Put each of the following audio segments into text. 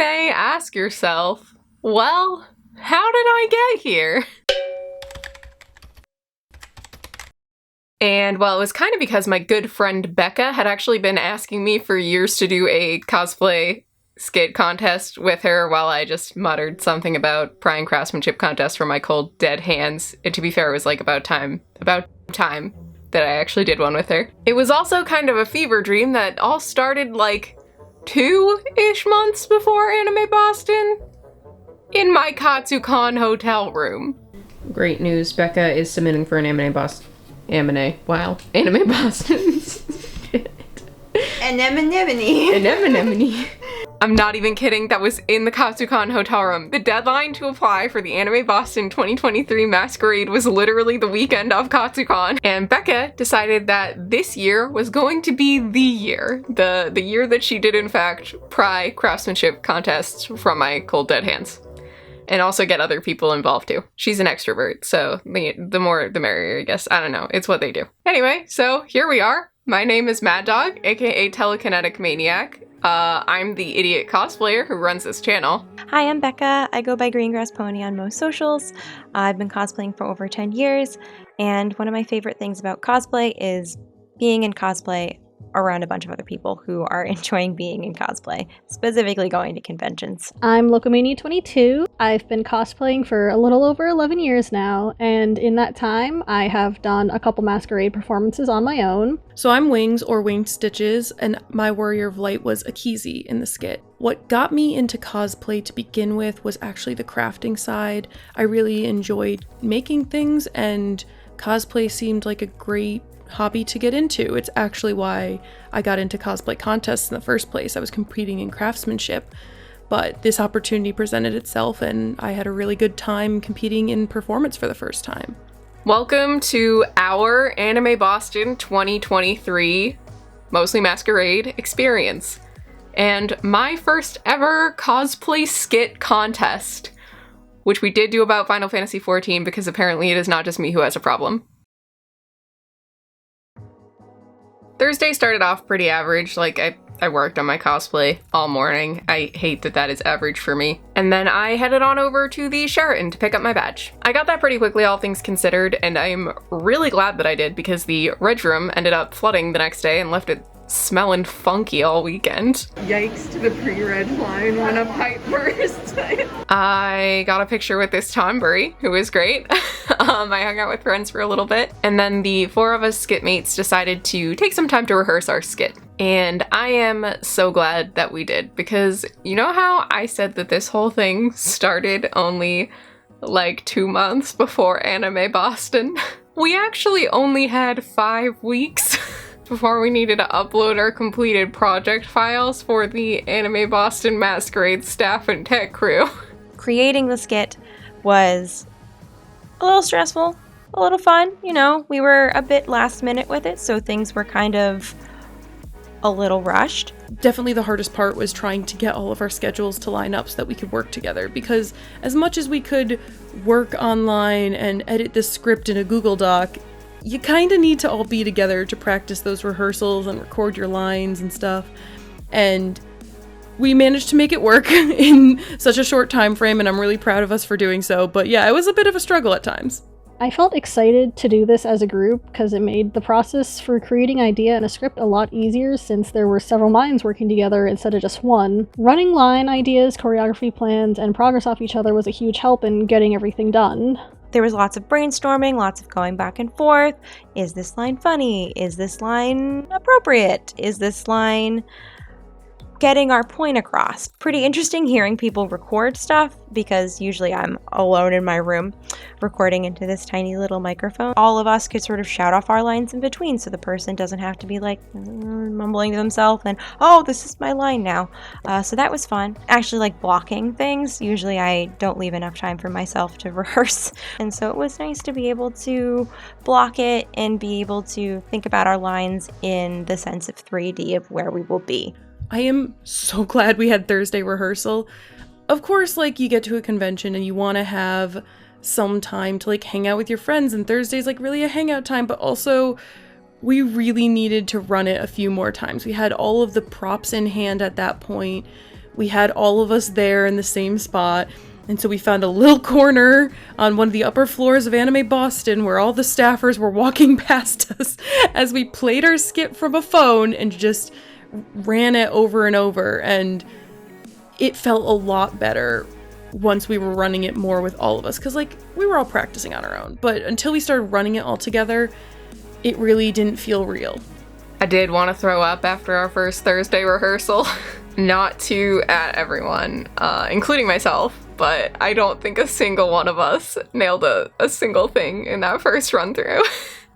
may ask yourself, well, how did I get here? And well, it was kind of because my good friend Becca had actually been asking me for years to do a cosplay skit contest with her while I just muttered something about prying craftsmanship contest from my cold dead hands. And to be fair, it was like about time that I actually did one with her. It was also kind of a fever dream that all started like 2-ish months before Anime Boston in my Katsucon hotel room. Great news, Becca is submitting for an Anime Boston. Anime Boston. Anemone. I'm not even kidding, that was in the Katsucon hotel room. The deadline to apply for the Anime Boston 2023 Masquerade was literally the weekend of Katsucon, and Becca decided that this year was going to be the year. The year that she did in fact pry craftsmanship contests from my cold dead hands. And also get other people involved too. She's an extrovert, so the more the merrier, I guess. I don't know, it's what they do. Anyway, so here we are. My name is Mad Dog, aka telekineticManiac. I'm the idiot cosplayer who runs this channel. Hi, I'm Becca. I go by Greengrass Pony on most socials. I've been cosplaying for over 10 years, and one of my favorite things about cosplay is being in cosplay around a bunch of other people who are enjoying being in cosplay, specifically going to conventions. I'm Locomania22. I've been cosplaying for a little over 11 years now, and in that time I have done a couple masquerade performances on my own. So I'm Wings, or Winged Stitches, and my Warrior of Light was Akizi in the skit. What got me into cosplay to begin with was actually the crafting side. I really enjoyed making things, and cosplay seemed like a great hobby to get into. It's actually why I got into cosplay contests in the first place. I was competing in craftsmanship, but this opportunity presented itself and I had a really good time competing in performance for the first time. Welcome to our Anime Boston 2023 Mostly Masquerade experience, and my first ever cosplay skit contest, which we did do about Final Fantasy XIV because apparently it is not just me who has a problem. Thursday started off pretty average, like I worked on my cosplay all morning. I hate that that is average for me. And then I headed on over to the Sheraton to pick up my badge. I got that pretty quickly, all things considered, and I'm really glad that I did because the Reg Room ended up flooding the next day and left it smelling funky all weekend. Yikes to the pre-reg line when a pipe burst. I got a picture with this Tonbury, who was great. I hung out with friends for a little bit, and then the 4 of us skit mates decided to take some time to rehearse our skit. And I am so glad that we did, because you know how I said that this whole thing started only like 2 months before Anime Boston? We actually only had 5 weeks before we needed to upload our completed project files for the Anime Boston Masquerade staff and tech crew. Creating the skit was a little stressful, a little fun, you know. We were a bit last minute with it, so things were kind of a little rushed. Definitely the hardest part was trying to get all of our schedules to line up so that we could work together, because as much as we could work online and edit the script in a Google Doc, you kind of need to all be together to practice those rehearsals and record your lines and stuff. And we managed to make it work in such a short time frame, and I'm really proud of us for doing so. But yeah, it was a bit of a struggle at times. I felt excited to do this as a group because it made the process for creating idea and a script a lot easier since there were several minds working together instead of just one. Running line ideas, choreography plans, and progress off each other was a huge help in getting everything done. There was lots of brainstorming, lots of going back and forth. Is this line funny? Is this line appropriate? Is this line getting our point across? Pretty interesting hearing people record stuff, because usually I'm alone in my room recording into this tiny little microphone. All of us could sort of shout off our lines in between, so the person doesn't have to be like mumbling to themselves and, oh, this is my line now. So that was fun. Actually, like blocking things, usually I don't leave enough time for myself to rehearse, and so it was nice to be able to block it and be able to think about our lines in the sense of 3D of where we will be. I am so glad we had Thursday rehearsal. Of course, like, you get to a convention and you want to have some time to like hang out with your friends, and Thursday's like really a hangout time, but also we really needed to run it a few more times. We had all of the props in hand at that point. we had all of us there in the same spot. And so we found a little corner on one of the upper floors of Anime Boston where all the staffers were walking past us as we played our skit from a phone and just ran it over and over. And it felt a lot better once we were running it more with all of us. Because, like, we were all practicing on our own. But until we started running it all together, it really didn't feel real. I did want to throw up after our first Thursday rehearsal. Not to at everyone, including myself, but I don't think a single one of us nailed a single thing in that first run through.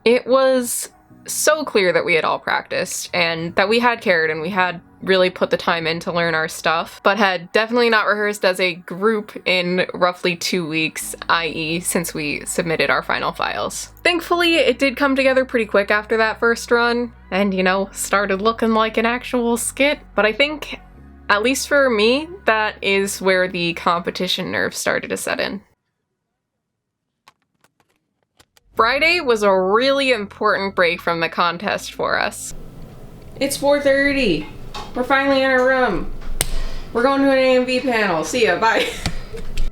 It was so clear that we had all practiced and that we had cared and we had really put the time in to learn our stuff, but had definitely not rehearsed as a group in roughly 2 weeks, i.e. since we submitted our final files. Thankfully, it did come together pretty quick after that first run and, you know, started looking like an actual skit, but I think, at least for me, that is where the competition nerve started to set in. Friday was a really important break from the contest for us. It's 4:30. We're finally in our room. We're going to an AMV panel. See ya, bye.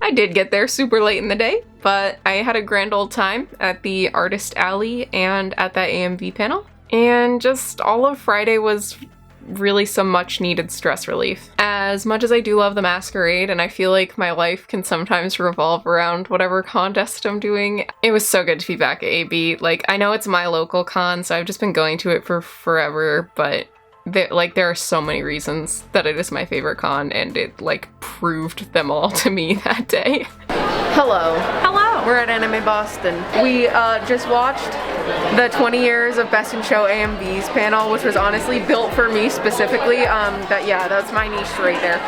I did get there super late in the day, but I had a grand old time at the Artist Alley and at that AMV panel. And just all of Friday was really some much needed stress relief. As much as I do love the masquerade and I feel like my life can sometimes revolve around whatever contest I'm doing, it was so good to be back at AB. Like, I know it's my local con, so I've just been going to it for forever, but there are so many reasons that it is my favorite con, and it like proved them all to me that day. Hello. Hello. We're at Anime Boston. We just watched the 20 years of Best in Show AMVs panel, which was honestly built for me specifically. That's my niche right there.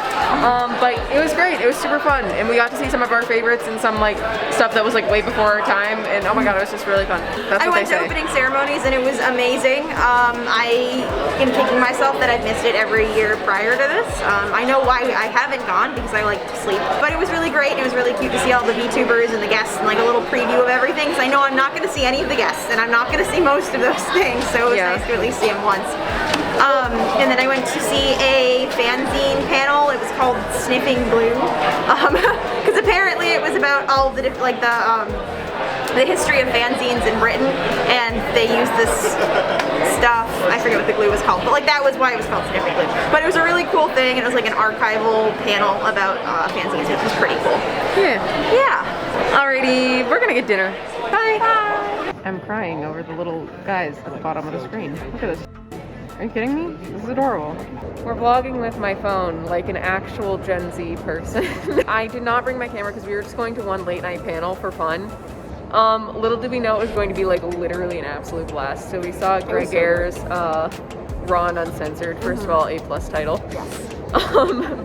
But it was great. It was super fun, and we got to see some of our favorites and some like stuff that was like way before our time. And oh my god, it was just really fun. That's what they say. I went to opening ceremonies and it was amazing. I am kicking myself that I've missed it every year prior to this. I know why I haven't gone, because I like to sleep. But it was really great. It was really cute to see all the VTubers and the guests and like a little preview of everything. So I know I'm not going to see any of the guests and I'm not going to see most of those things. So it was nice to at least see them once. And then I went to see a fanzine panel. It was called Sniffing Blue, because apparently it was about all the the history of fanzines in Britain, and they used this stuff. I forget what the glue was called, but like that was why it was called Sniffing Glue. But it was a really cool thing, and it was like an archival panel about fanzines, which was pretty cool. Yeah. Alrighty, we're gonna get dinner. Bye. Bye. I'm crying over the little guys at the bottom of the screen. Look at this. Are you kidding me? This is adorable. We're vlogging with my phone like an actual Gen Z person. I did not bring my camera because we were just going to one late night panel for fun. Little did we know it was going to be like literally an absolute blast. So we saw Grieg Ayers, Raw and Uncensored. First of all, A+ title. Yes.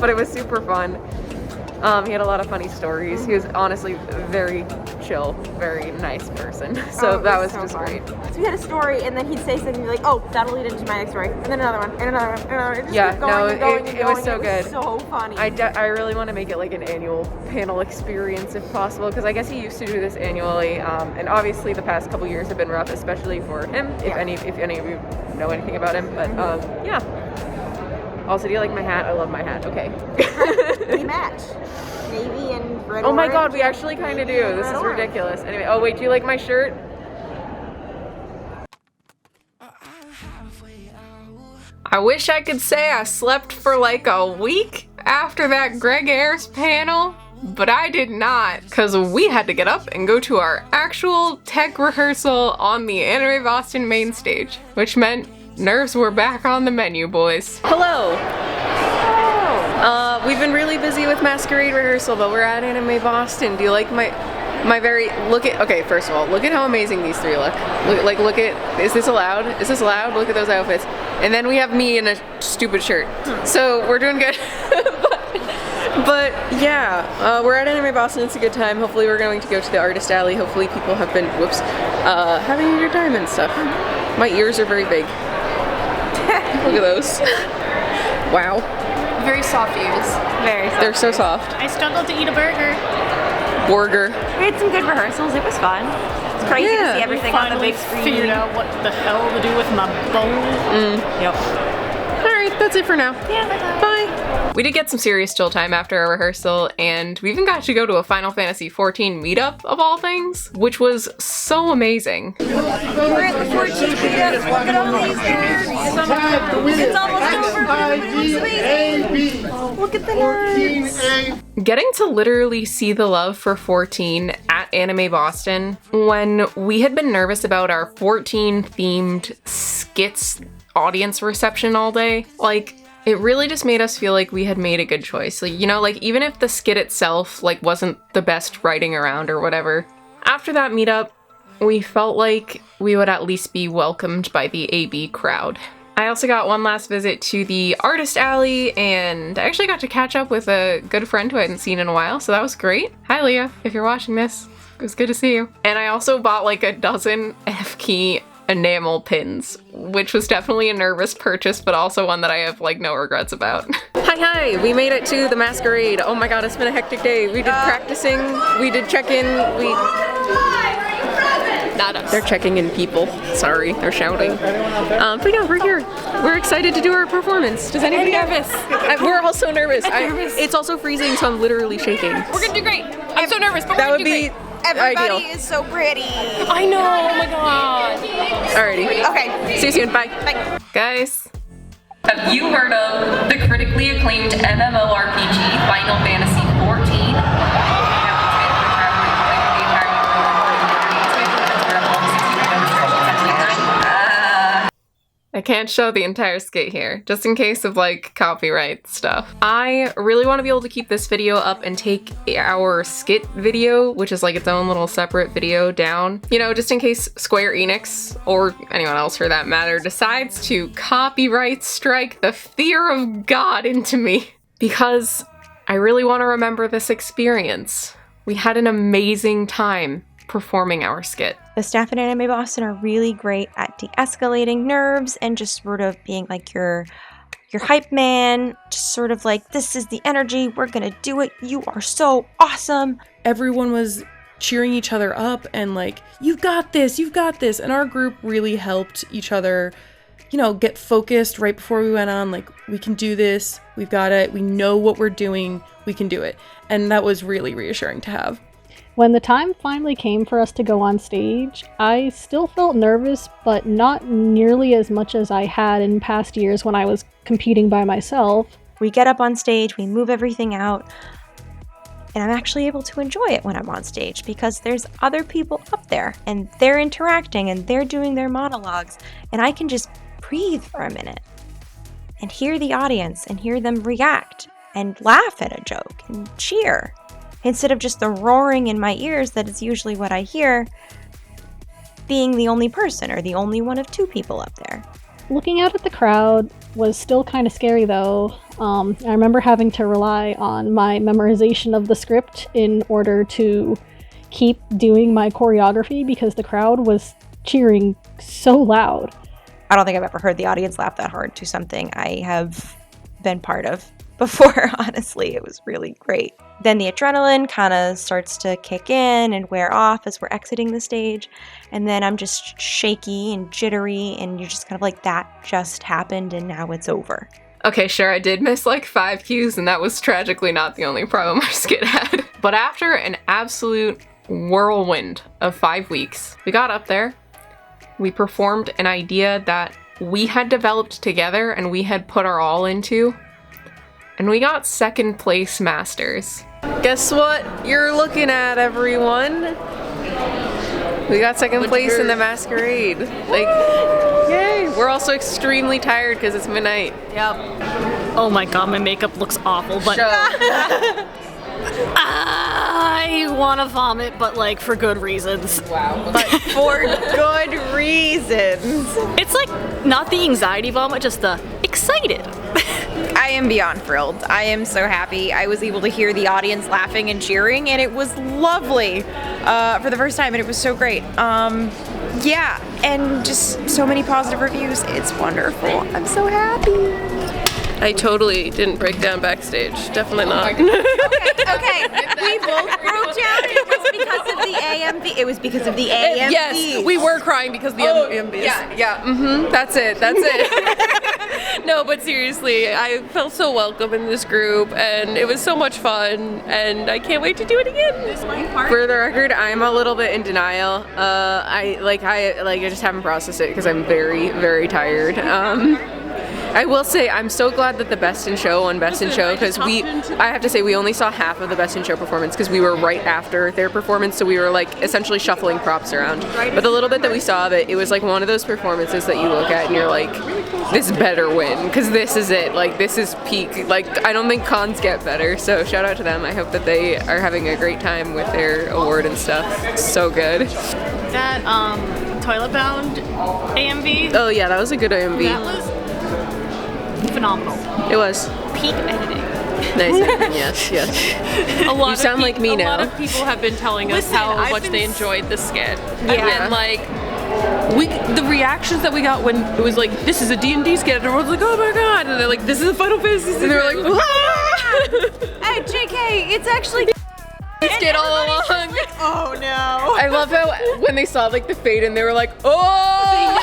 But it was super fun. He had a lot of funny stories. He was honestly very chill, very nice person. So that was just great. So we had a story, and then he'd say something like, "Oh, that'll lead into my next story," and then another one, and another one, and another one. It just kept going it was so good. It was so funny. I really want to make it like an annual panel experience if possible, because I guess he used to do this annually, and obviously the past couple years have been rough, especially for him. If any of you know anything about him, but yeah. Also, do you like my hat? I love my hat. Okay. We match. Navy and red. Oh my god, we actually kind of do. This is ridiculous. Anyway, oh wait, do you like my shirt? I wish I could say I slept for like a week after that Grieg Ayers panel, but I did not, because we had to get up and go to our actual tech rehearsal on the Anime Boston main stage, which meant nerves were back on the menu, boys. Hello! We've been really busy with masquerade rehearsal, but we're at Anime Boston. Do you like my very, okay, first of all, look at how amazing these three look. Look at, is this allowed? Is this allowed? Look at those outfits. And then we have me in a stupid shirt. So we're doing good. But yeah, we're at Anime Boston. It's a good time. Hopefully we're going to go to the Artist Alley. Hopefully people have been, having a good time and stuff. My ears are very big. Look at those. Wow. Very soft ears. Very soft. They're so soft. I struggled to eat a burger. Burger. We had some good rehearsals. It was fun. It's crazy to see everything on the big screen. Figured out what the hell to do with my bowl. Yep. All right, that's it for now. Yeah. Bye. We did get some serious chill time after our rehearsal, and we even got to go to a Final Fantasy XIV meetup of all things, which was so amazing. We're at the 14 meetup. Look at all these nerds. It's almost over, but everybody looks amazing. Look at the nerds. Getting to literally see the love for 14 at Anime Boston when we had been nervous about our 14 themed skits audience reception all day, like, it really just made us feel like we had made a good choice. Like, you know, like, even if the skit itself, like, wasn't the best writing around or whatever, after that meetup, we felt like we would at least be welcomed by the AB crowd. I also got one last visit to the Artist Alley, and I actually got to catch up with a good friend who I hadn't seen in a while, so that was great. Hi, Leah, if you're watching this. It was good to see you. And I also bought like a dozen F-key enamel pins, which was definitely a nervous purchase, but also one that I have like no regrets about. Hi, we made it to the masquerade. Oh my god, it's been a hectic day. We did practicing, we did check-in, Not us. They're checking in people. Sorry, they're shouting. But yeah, we're here. We're excited to do our performance. Does anybody nervous? We're all so nervous. It's also freezing, so I'm literally shaking. We're gonna do great. I'm so nervous, but That we're would gonna do be great. Everybody ideal. is so pretty. I know, oh my god. Alrighty. Okay. See you soon, bye. Bye. Guys. Have you heard of the critically acclaimed MMORPG Final Fantasy XIV? I can't show the entire skit here, just in case of like copyright stuff. I really want to be able to keep this video up and take our skit video, which is like its own little separate video, down. You know, just in case Square Enix, or anyone else for that matter, decides to copyright strike the fear of God into me. Because I really want to remember this experience. We had an amazing time performing our skit. The staff at Anime Boston are really great at de-escalating nerves and just sort of being like your hype man, just sort of like, this is the energy, we're gonna do it, you are so awesome. Everyone was cheering each other up and like, you've got this, and our group really helped each other, you know, get focused right before we went on, like, we can do this, we've got it, we know what we're doing, we can do it. And that was really reassuring to have. When the time finally came for us to go on stage, I still felt nervous, but not nearly as much as I had in past years when I was competing by myself. We get up on stage, we move everything out, and I'm actually able to enjoy it when I'm on stage because there's other people up there and they're interacting and they're doing their monologues, and I can just breathe for a minute and hear the audience and hear them react and laugh at a joke and cheer. Instead of just the roaring in my ears that is usually what I hear, being the only person or the only one of two people up there. Looking out at the crowd was still kind of scary though. I remember having to rely on my memorization of the script in order to keep doing my choreography because the crowd was cheering so loud. I don't think I've ever heard the audience laugh that hard to something I have been part of before, honestly. It was really great. Then the adrenaline kind of starts to kick in and wear off as we're exiting the stage. And then I'm just shaky and jittery, and you're just kind of like, that just happened and now it's over. Okay, sure, I did miss like 5 cues, and that was tragically not the only problem our skit had. But after an absolute whirlwind of 5 weeks, we got up there, we performed an idea that we had developed together and we had put our all into, and we got second place masters. Guess what you're looking at, everyone? We got second place in the masquerade. Like, yay! We're also extremely tired because it's midnight. Yep. Oh my god, my makeup looks awful, but I want to vomit, but like for good reasons. Wow. But for good reasons. It's like not the anxiety vomit, just the excited. I am beyond thrilled. I am so happy. I was able to hear the audience laughing and cheering, and it was lovely for the first time, and it was so great. Yeah, and just so many positive reviews. It's wonderful. I'm so happy. I totally didn't break down backstage. Definitely not. Okay. We both broke down. It was because of the AMV. It was because of the AMV. Yes, we were crying because of the AMVs. Yeah, that's it. No, but seriously, I felt so welcome in this group, and it was so much fun, and I can't wait to do it again. For the record, I'm a little bit in denial. I just haven't processed it because I'm very, very tired. I will say I'm so glad that the Best in Show won Best in Show, because I have to say we only saw half of the Best in Show performance because we were right after their performance, so we were like essentially shuffling props around. But the little bit that we saw of it, it was like one of those performances that you look at and you're like, this better win, because this is it. Like, this is peak. Like, I don't think cons get better, so shout out to them. I hope that they are having a great time with their award and stuff. It's so good. That Toilet Bound AMV. Oh yeah, that was a good AMV. That was phenomenal. It was. Peak editing. Nice. Yes. A lot You sound like me now. A lot of people have been telling us how much they enjoyed the skit. Yeah. And like, the reactions that we got when it was like, this is a D&D skit, and everyone's like, oh my god, and they're like, this is a Final Fantasy skit, and they're like, Hey, JK, it's actually Skit all along. oh no. I love how when they saw like the fade and they were like, oh!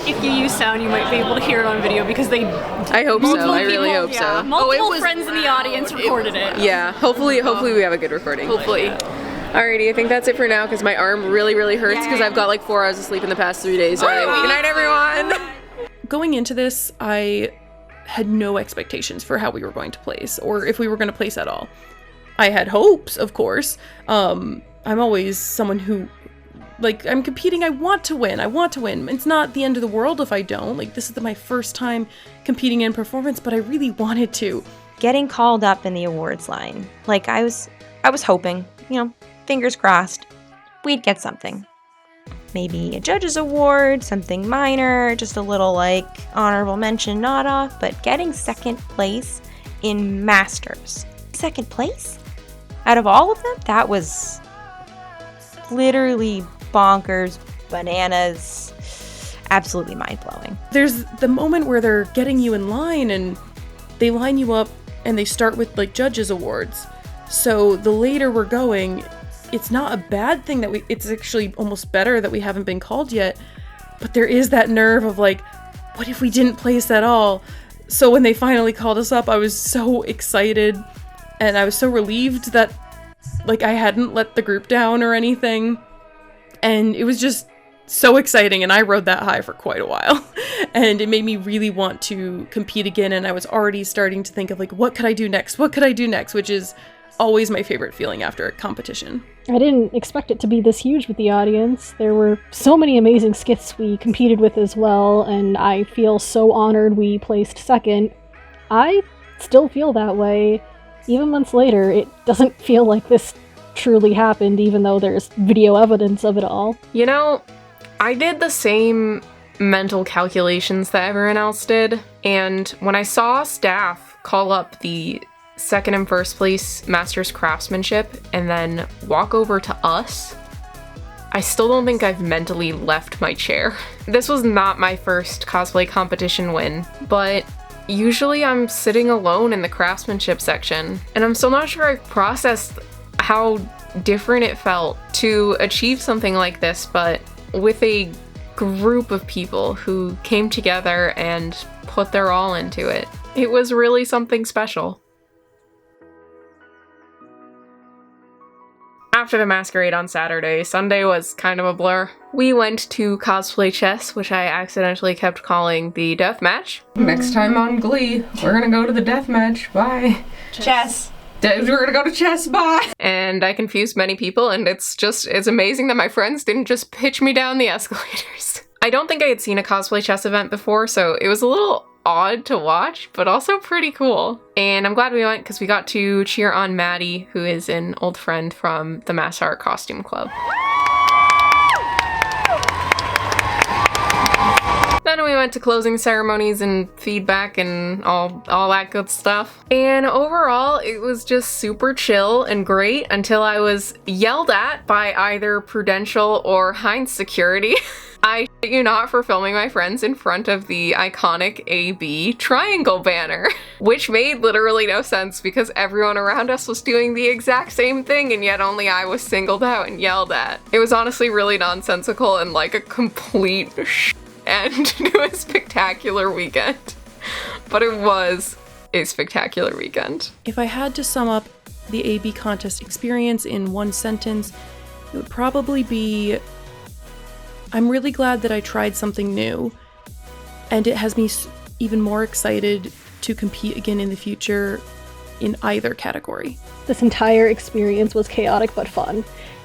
If you use sound, you might be able to hear it on video because they I hope so. I really hope so. multiple friends in the audience recorded it. Yeah. Hopefully we have a good recording. Hopefully. Alrighty, I think that's it for now because my arm really, really hurts because I've got like 4 hours of sleep in the past 3 days. Alright, good night, everyone. Going into this, I had no expectations for how we were going to place, or if we were going to place at all. I had hopes, of course. I'm always someone who, like, I'm competing, I want to win. It's not the end of the world if I don't. Like, this is my first time competing in performance, but I really wanted to. Getting called up in the awards line. Like, I was hoping, fingers crossed, we'd get something. Maybe a judge's award, something minor, just a little, like, honorable mention nod off, but getting second place in Masters. Second place? Out of all of them, that was literally bonkers, bananas, absolutely mind-blowing. There's the moment where they're getting you in line and they line you up and they start with like judges awards. So the later we're going, it's not a bad thing that it's actually almost better that we haven't been called yet, but there is that nerve of like, what if we didn't place at all? So when they finally called us up, I was so excited. And I was so relieved that, like, I hadn't let the group down or anything. And it was just so exciting, and I rode that high for quite a while. And it made me really want to compete again, and I was already starting to think of, like, what could I do next? Which is always my favorite feeling after a competition. I didn't expect it to be this huge with the audience. There were so many amazing skits we competed with as well, and I feel so honored we placed second. I still feel that way. Even months later, it doesn't feel like this truly happened, even though there's video evidence of it all. I did the same mental calculations that everyone else did, and when I saw staff call up the second and first place Master's Craftsmanship and then walk over to us, I still don't think I've mentally left my chair. This was not my first cosplay competition win, but usually I'm sitting alone in the craftsmanship section, and I'm still not sure I've processed how different it felt to achieve something like this, but with a group of people who came together and put their all into it. It was really something special. After the masquerade on Saturday, Sunday was kind of a blur. We went to Cosplay Chess, which I accidentally kept calling the death match. Next time on Glee, we're gonna go to the death match. Bye. Chess. We're gonna go to chess. Bye. And I confused many people, and it's amazing that my friends didn't just pitch me down the escalators. I don't think I had seen a cosplay chess event before, so it was a little odd to watch, but also pretty cool. And I'm glad we went because we got to cheer on Maddie, who is an old friend from the Mass Art Costume Club. Then we went to closing ceremonies and feedback and all that good stuff. And overall, it was just super chill and great until I was yelled at by either Prudential or Heinz security. I shit you not for filming my friends in front of the iconic AB triangle banner, which made literally no sense because everyone around us was doing the exact same thing and yet only I was singled out and yelled at. It was honestly really nonsensical and like a complete end to a spectacular weekend. But it was a spectacular weekend. If I had to sum up the AB contest experience in one sentence, it would probably be, I'm really glad that I tried something new, and it has me even more excited to compete again in the future in either category. This entire experience was chaotic but fun,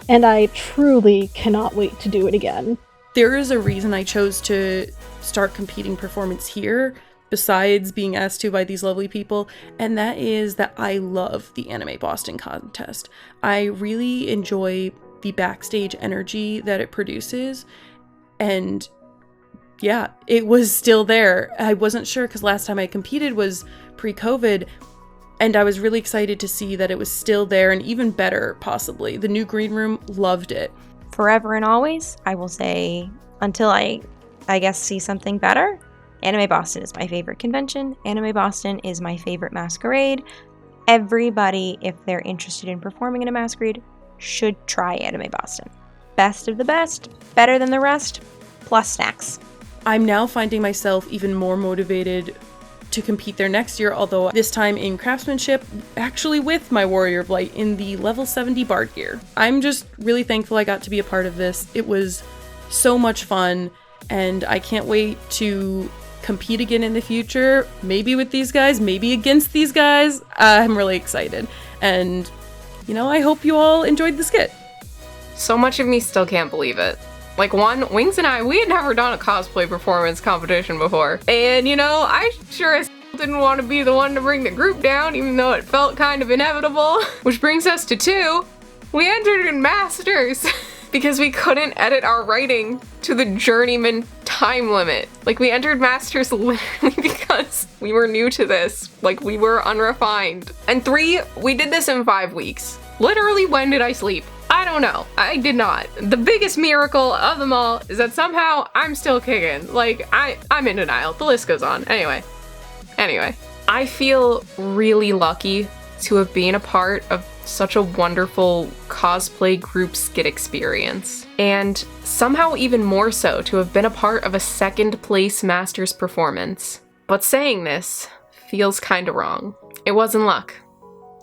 and I truly cannot wait to do it again. There is a reason I chose to start competing performance here, besides being asked to by these lovely people, and that is that I love the Anime Boston contest. I really enjoy the backstage energy that it produces, and yeah, it was still there. I wasn't sure because last time I competed was pre-COVID, and I was really excited to see that it was still there and even better, possibly. The new green room, loved it. Forever and always, I will say, until I guess see something better, Anime Boston is my favorite convention. Anime Boston is my favorite masquerade. Everybody, if they're interested in performing in a masquerade, should try Anime Boston. Best of the best, better than the rest, plus snacks. I'm now finding myself even more motivated to compete there next year, although this time in craftsmanship, actually with my Warrior of Light in the level 70 Bard gear. I'm just really thankful I got to be a part of this. It was so much fun, and I can't wait to compete again in the future, maybe with these guys, maybe against these guys. I'm really excited, and I hope you all enjoyed the skit. So much of me still can't believe it. Like, one, Wings and I, we had never done a cosplay performance competition before. And, I sure as didn't want to be the one to bring the group down, even though it felt kind of inevitable. Which brings us to 2. We entered in Masters because we couldn't edit our writing to the journeyman time limit. Like, we entered Masters literally because we were new to this. Like, we were unrefined. And 3, we did this in 5 weeks. Literally, when did I sleep? I don't know. I did not. The biggest miracle of them all is that somehow I'm still kicking. Like, I'm in denial. The list goes on. Anyway, I feel really lucky to have been a part of such a wonderful cosplay group skit experience. And somehow even more so to have been a part of a second place Masters performance. But saying this feels kinda wrong. It wasn't luck.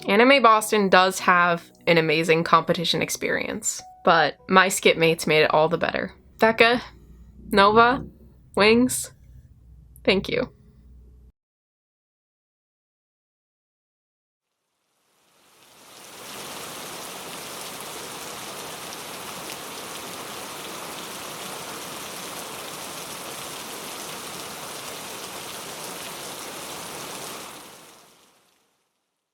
Anime Boston does have an amazing competition experience, but my skit mates made it all the better. Becca, Nova, Wings, thank you.